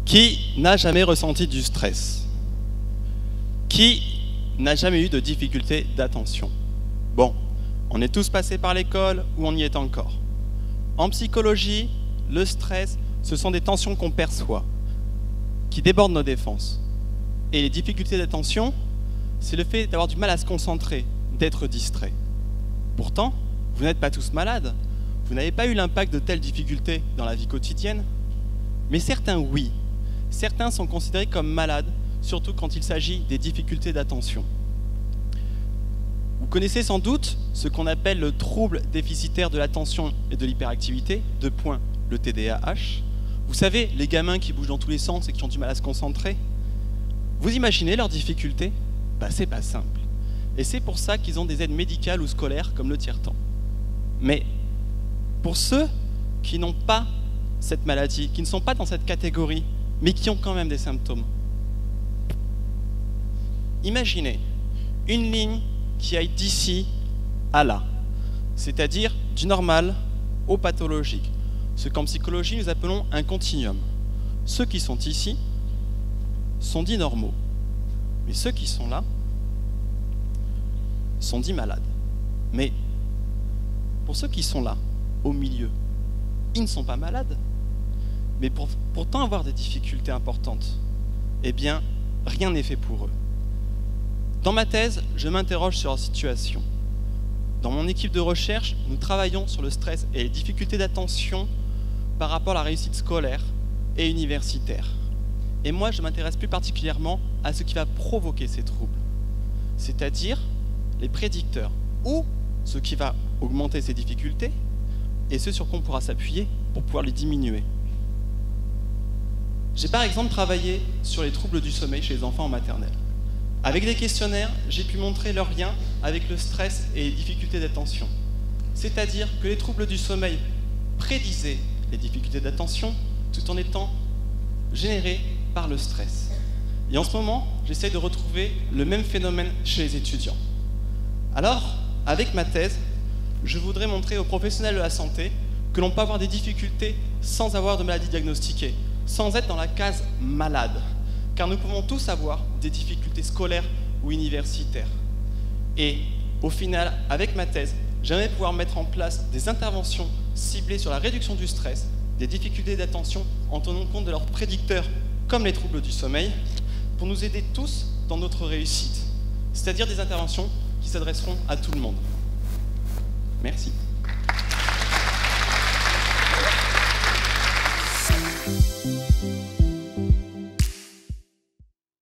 Qui n'a jamais ressenti du stress? Qui n'a jamais eu de difficultés d'attention? Bon, on est tous passés par l'école ou on y est encore. En psychologie, le stress, ce sont des tensions qu'on perçoit, qui débordent nos défenses. Et les difficultés d'attention, c'est le fait d'avoir du mal à se concentrer, d'être distrait. Pourtant, vous n'êtes pas tous malades. Vous n'avez pas eu l'impact de telles difficultés dans la vie quotidienne. Mais certains, oui. Certains sont considérés comme malades, surtout quand il s'agit des difficultés d'attention. Vous connaissez sans doute ce qu'on appelle le trouble déficitaire de l'attention et de l'hyperactivité, le TDAH. Vous savez, les gamins qui bougent dans tous les sens et qui ont du mal à se concentrer. Vous imaginez leurs difficultés? C'est pas simple. Et c'est pour ça qu'ils ont des aides médicales ou scolaires comme le tiers-temps. Mais pour ceux qui n'ont pas cette maladie, qui ne sont pas dans cette catégorie, mais qui ont quand même des symptômes. Imaginez une ligne qui aille d'ici à là, c'est-à-dire du normal au pathologique, ce qu'en psychologie nous appelons un continuum. Ceux qui sont ici sont dits normaux, mais ceux qui sont là sont dits malades. Mais pour ceux qui sont là, au milieu, ils ne sont pas malades, mais pourtant avoir des difficultés importantes, eh bien, rien n'est fait pour eux. Dans ma thèse, je m'interroge sur leur situation. Dans mon équipe de recherche, nous travaillons sur le stress et les difficultés d'attention par rapport à la réussite scolaire et universitaire. Et moi, je m'intéresse plus particulièrement à ce qui va provoquer ces troubles, c'est-à-dire les prédicteurs, ou ce qui va augmenter ces difficultés, et ce sur quoi on pourra s'appuyer pour pouvoir les diminuer. J'ai par exemple travaillé sur les troubles du sommeil chez les enfants en maternelle. Avec des questionnaires, j'ai pu montrer leur lien avec le stress et les difficultés d'attention. C'est-à-dire que les troubles du sommeil prédisaient les difficultés d'attention tout en étant générés par le stress. Et en ce moment, j'essaie de retrouver le même phénomène chez les étudiants. Alors, avec ma thèse, je voudrais montrer aux professionnels de la santé que l'on peut avoir des difficultés sans avoir de maladie diagnostiquée, sans être dans la case malade, car nous pouvons tous avoir des difficultés scolaires ou universitaires. Et au final, avec ma thèse, j'aimerais pouvoir mettre en place des interventions ciblées sur la réduction du stress, des difficultés d'attention en tenant compte de leurs prédicteurs comme les troubles du sommeil, pour nous aider tous dans notre réussite, c'est-à-dire des interventions qui s'adresseront à tout le monde. Merci.